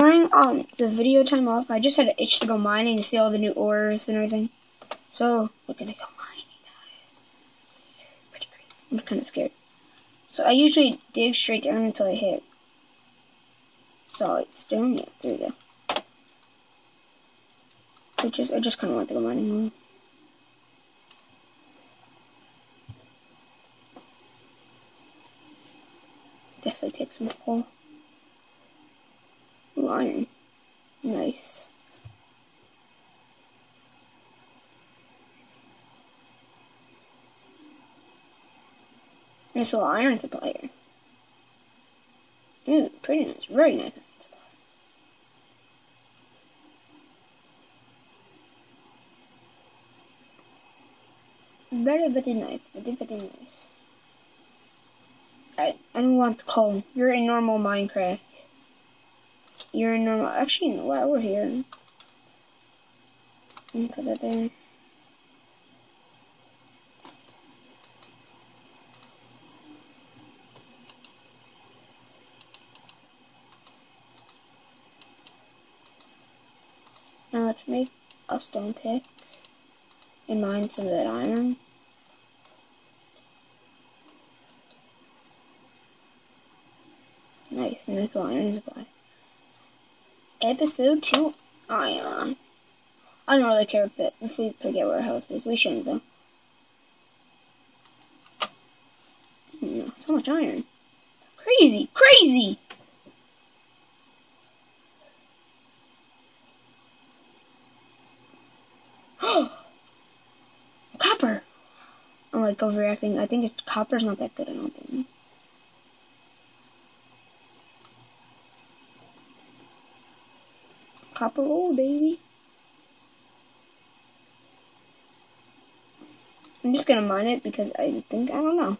during the video time off, I just had an itch to go mining to see all the new ores and everything. So we're gonna go mining, guys. Pretty crazy. I'm kind of scared. So I usually dig straight down until I hit solid stone. Yeah, there we go. I just kind of want to go mining more. Definitely take some coal. Ooh, iron. Nice. Nice little iron supply here. Ooh, pretty nice. Very nice iron supply. Very nice. Very nice. I don't want coal. You're in normal Minecraft. You're in normal. Actually, you know what? We're here. Put that there. Now let's make a stone pick and mine some of that iron. Nice little iron supply. Episode 2 iron. I don't really care if we forget where our house is. We shouldn't though. So much iron. Crazy! Crazy! Copper! I'm like overreacting. I think copper's not that good, I don't think. Copper ore, baby. I'm just gonna mine it because I don't know.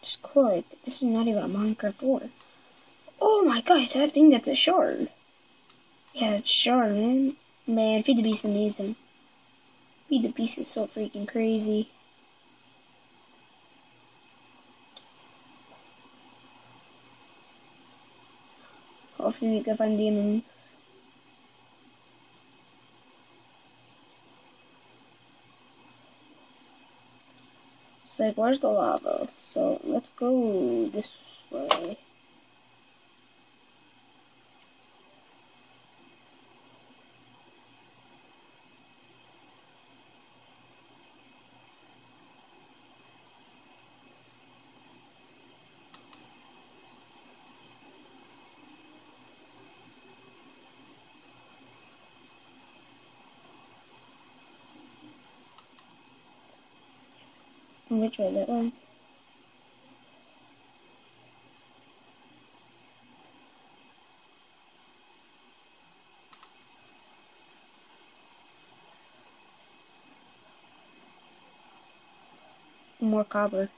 Just cool. This is not even a Minecraft ore. Oh my gosh, I think that's a shard. Yeah, it's a shard, man. Man, Feed the Beast is amazing. Feed the Beast is so freaking crazy. Hopefully we can find diamonds. It's like, where's the lava? So let's go this way. Which way? That way? More copper.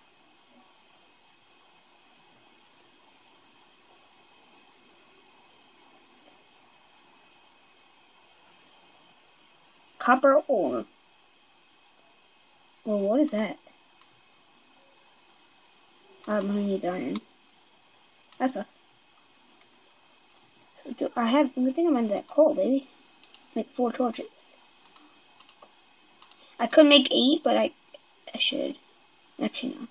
Copper ore. Well, what is that? I'm gonna need iron. That's a. So I think I'm into that coal, baby. Make 4 torches. I could make 8, but I should. Actually, no.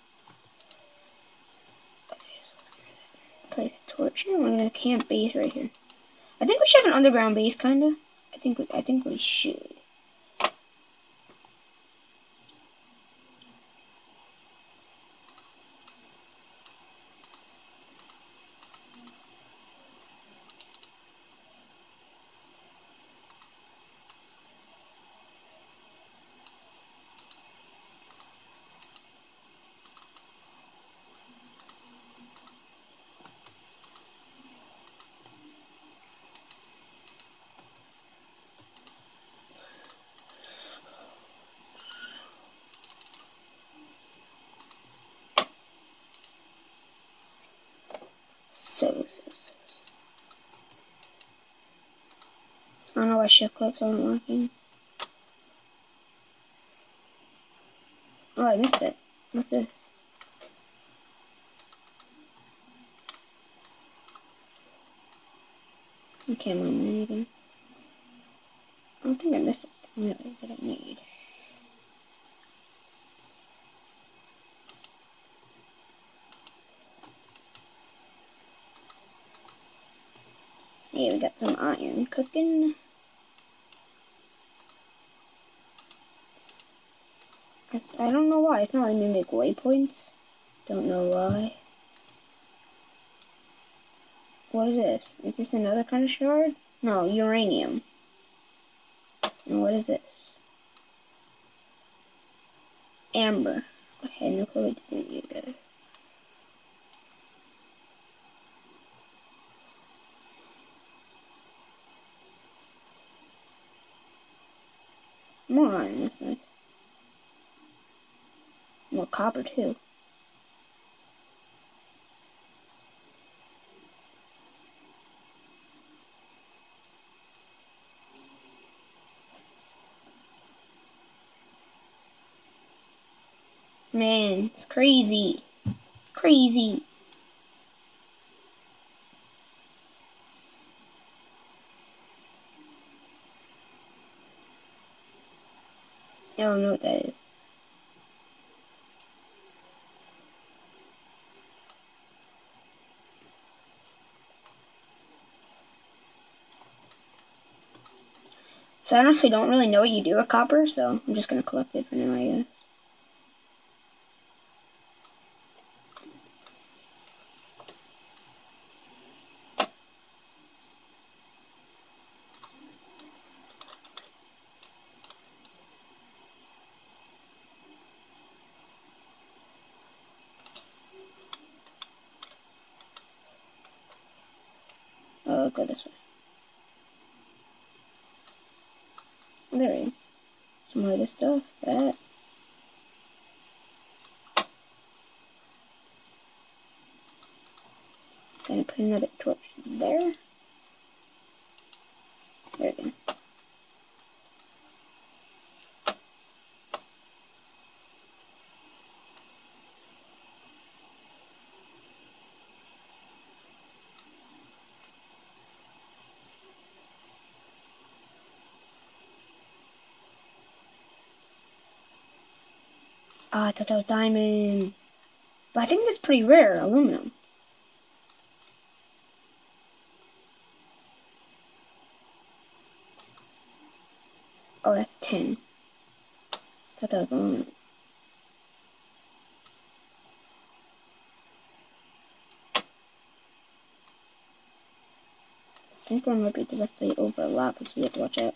Okay, so let's get rid of that. Place a torch here. We're gonna camp base right here. I think we should have an underground base, kinda. I think we should. So. I don't know why shift clicks aren't working. Oh, I missed it. What's this? I can't remember anything. I don't think I missed anything really that I need. Yeah, we got some iron cooking. I don't know why. It's not letting me make waypoints. Don't know why. What is this? Is this another kind of shard? No, uranium. And what is this? Amber. Okay, no clue what to do, you guys. More iron, that's nice. More copper, too. Man, it's crazy. Crazy. I don't know what that is. So I honestly don't really know what you do with copper, so I'm just gonna collect it for now, I guess. Oh, go this way. There we go. Some more of this stuff. That. Gonna put another torch there. There we go. Oh, I thought that was diamond. But I think that's pretty rare, aluminum. Oh, that's 10. I thought that was aluminum. I think one might be directly over lava, so we have to watch out.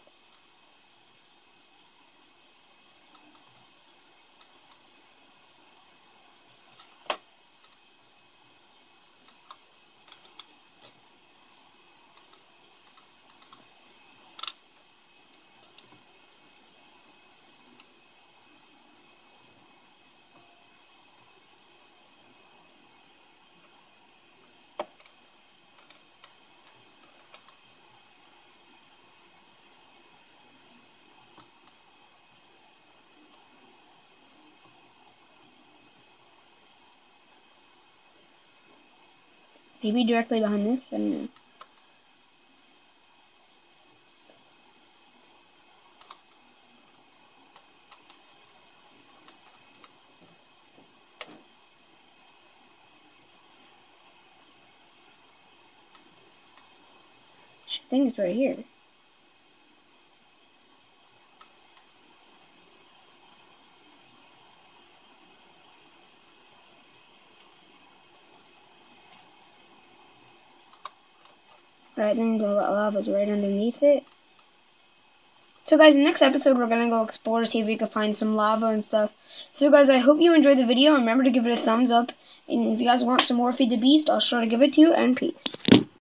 Maybe directly behind this, I don't know. I think it's right here. Alright, then the lava's right underneath it. So guys, in the next episode, we're going to go explore, see if we can find some lava and stuff. So guys, I hope you enjoyed the video. Remember to give it a thumbs up. And if you guys want some more Feed the Beast, I'll sure to give it to you. And peace.